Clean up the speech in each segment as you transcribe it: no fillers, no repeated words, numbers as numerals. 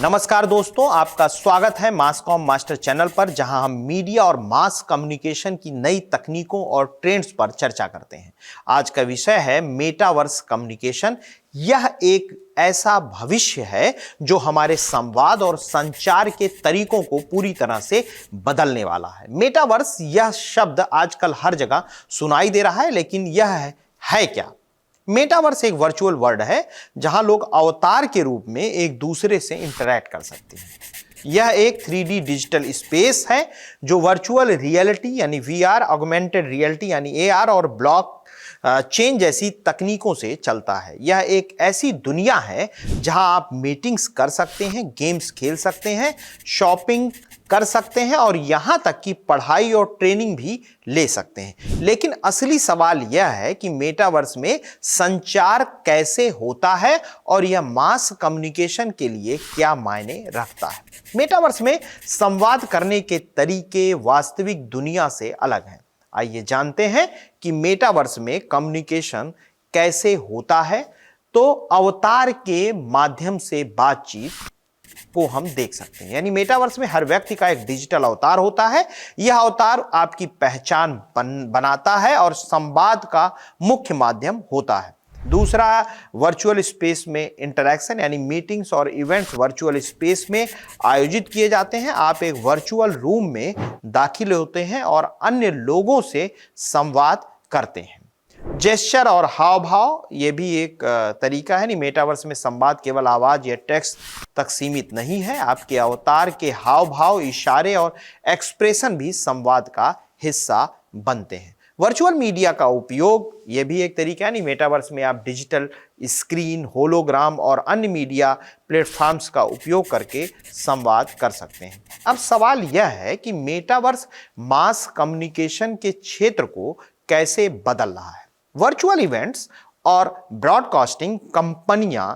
नमस्कार दोस्तों, आपका स्वागत है मास कॉम मास्टर चैनल पर, जहां हम मीडिया और मास कम्युनिकेशन की नई तकनीकों और ट्रेंड्स पर चर्चा करते हैं। आज का विषय है मेटावर्स कम्युनिकेशन। यह एक ऐसा भविष्य है जो हमारे संवाद और संचार के तरीकों को पूरी तरह से बदलने वाला है। मेटावर्स यह शब्द आजकल हर जगह सुनाई दे रहा है, लेकिन यह है क्या? मेटावर्स एक वर्चुअल वर्ल्ड है जहां लोग अवतार के रूप में एक दूसरे से इंटरैक्ट कर सकते हैं। यह एक 3D डिजिटल स्पेस है जो वर्चुअल रियलिटी यानी VR, ऑगमेंटेड रियलिटी यानी AR और ब्लॉक चेन जैसी तकनीकों से चलता है। यह एक ऐसी दुनिया है जहां आप मीटिंग्स कर सकते हैं, गेम्स खेल सकते हैं, शॉपिंग कर सकते हैं और यहां तक कि पढ़ाई और ट्रेनिंग भी ले सकते हैं। लेकिन असली सवाल यह है कि मेटावर्स में संचार कैसे होता है और यह मास कम्युनिकेशन के लिए क्या मायने रखता है। मेटावर्स में संवाद करने के तरीके वास्तविक दुनिया से अलग हैं। आइए जानते हैं कि मेटावर्स में कम्युनिकेशन कैसे होता है। तो अवतार के माध्यम से बातचीत को हम देख सकते हैं, यानी मेटावर्स में हर व्यक्ति का एक डिजिटल अवतार होता है। यह अवतार आपकी पहचान बनाता है और संवाद का मुख्य माध्यम होता है। दूसरा, वर्चुअल स्पेस में इंटरैक्शन यानी मीटिंग्स और इवेंट्स वर्चुअल स्पेस में आयोजित किए जाते हैं। आप एक वर्चुअल रूम में दाखिल होते हैं और अन्य लोगों से संवाद करते हैं। जेस्चर और हाव भाव ये भी एक तरीका है। नहीं, मेटावर्स में संवाद केवल आवाज या टेक्स्ट तक सीमित नहीं है। आपके अवतार के हाव भाव, इशारे और एक्सप्रेशन भी संवाद का हिस्सा बनते हैं। वर्चुअल मीडिया का उपयोग यह भी एक तरीका है। नहीं, मेटावर्स में आप डिजिटल स्क्रीन, होलोग्राम और अन्य मीडिया प्लेटफॉर्म्स का उपयोग करके संवाद कर सकते हैं। अब सवाल यह है कि मेटावर्स मास कम्युनिकेशन के क्षेत्र को कैसे बदल रहा है। वर्चुअल इवेंट्स और ब्रॉडकास्टिंग कंपनियां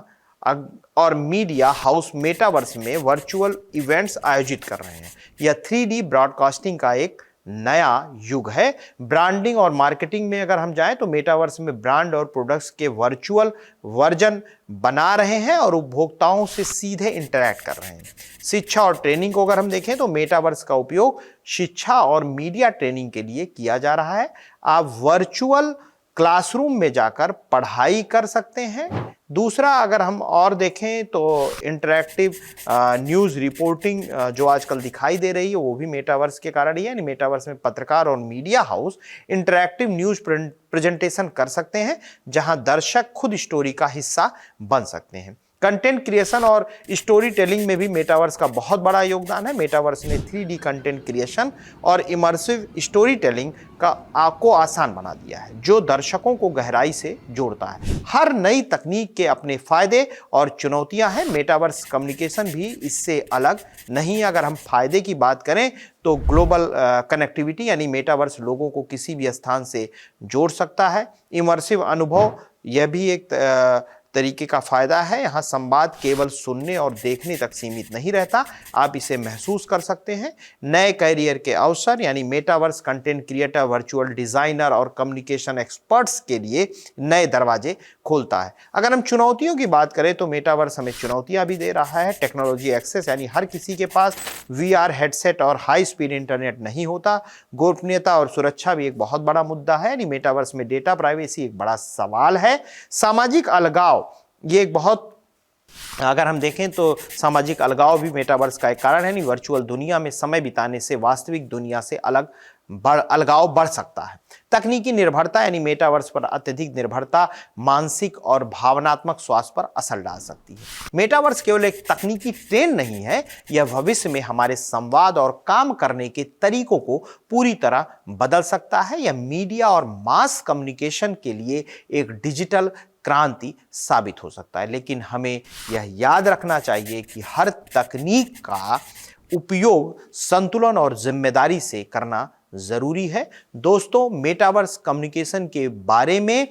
और मीडिया हाउस मेटावर्स में वर्चुअल इवेंट्स आयोजित कर रहे हैं। यह 3D ब्रॉडकास्टिंग का एक नया युग है। ब्रांडिंग और मार्केटिंग में अगर हम जाएं तो मेटावर्स में ब्रांड और प्रोडक्ट्स के वर्चुअल वर्जन बना रहे हैं और उपभोक्ताओं से सीधे इंटरैक्ट कर रहे हैं। शिक्षा और ट्रेनिंग को अगर हम देखें तो मेटावर्स का उपयोग शिक्षा और मीडिया ट्रेनिंग के लिए किया जा रहा है। आप वर्चुअल क्लासरूम में जाकर पढ़ाई कर सकते हैं। दूसरा, अगर हम और देखें तो इंटरैक्टिव न्यूज़ रिपोर्टिंग जो आजकल दिखाई दे रही है वो भी मेटावर्स के कारण ही है। मेटावर्स में पत्रकार और media house interactive news presentation कर सकते हैं जहां दर्शक खुद स्टोरी का हिस्सा बन सकते हैं। कंटेंट क्रिएशन और स्टोरी टेलिंग में भी मेटावर्स का बहुत बड़ा योगदान है। मेटावर्स ने 3D कंटेंट क्रिएशन और इमर्सिव स्टोरी टेलिंग को आसान बना दिया है, जो दर्शकों को गहराई से जोड़ता है। हर नई तकनीक के अपने फायदे और चुनौतियां हैं। मेटावर्स कम्युनिकेशन भी इससे अलग नहीं है। अगर हम फायदे की बात करें तो ग्लोबल कनेक्टिविटी यानी मेटावर्स लोगों को किसी भी स्थान से जोड़ सकता है। इमर्सिव अनुभव यह भी एक तरीके का फायदा है। यहाँ संवाद केवल सुनने और देखने तक सीमित नहीं रहता, आप इसे महसूस कर सकते हैं। नए करियर के अवसर यानी metaverse content creator, virtual designer और कम्युनिकेशन एक्सपर्ट्स के लिए नए दरवाजे खोलता है। अगर हम चुनौतियों की बात करें तो मेटावर्स हमें चुनौतियां भी दे रहा है। टेक्नोलॉजी एक्सेस यानी हर किसी के पास VR हेडसेट और हाई स्पीड इंटरनेट नहीं होता। गोपनीयता और सुरक्षा भी एक बहुत बड़ा मुद्दा है। यानी मेटावर्स में डेटा प्राइवेसी एक बड़ा सवाल है। सामाजिक अलगाव ये एक बहुत, अगर हम देखें तो सामाजिक अलगाव भी मेटावर्स का एक कारण है। नहीं, वर्चुअल दुनिया में समय बिताने से वास्तविक दुनिया से अलगाव बढ़ सकता है। तकनीकी निर्भरता यानी मेटावर्स पर अत्यधिक निर्भरता मानसिक और भावनात्मक स्वास्थ्य पर असर डाल सकती है। मेटावर्स केवल एक तकनीकी ट्रेंड नहीं है, यह भविष्य में हमारे संवाद और काम करने के तरीकों को पूरी तरह बदल सकता है। यह मीडिया और मास कम्युनिकेशन के लिए एक डिजिटल क्रांति साबित हो सकता है। लेकिन हमें यह याद रखना चाहिए कि हर तकनीक का उपयोग संतुलन और जिम्मेदारी से करना जरूरी है। दोस्तों, मेटावर्स कम्युनिकेशन के बारे में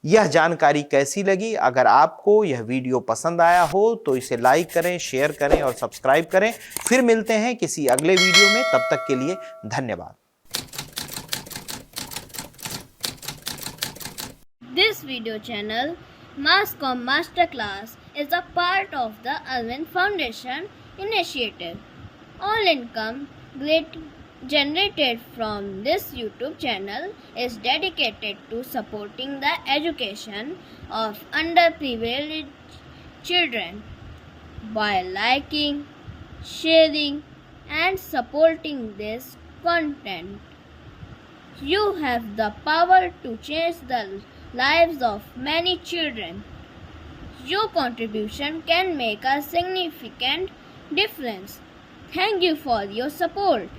यह जानकारी कैसी लगी? अगर आपको यह वीडियो पसंद आया हो तो इसे लाइक करें, शेयर करें और सब्सक्राइब करें। फिर मिलते हैं किसी अगले वीडियो में, तब तक के लिए धन्यवाद। This video channel, Mass Comm Masterclass, is a part of the Alvin Foundation initiative. All income generated from this YouTube channel is dedicated to supporting the education of underprivileged children. By liking, sharing, and supporting this content, you have the power to change the lives of many children. Your contribution can make a significant difference. Thank you for your support.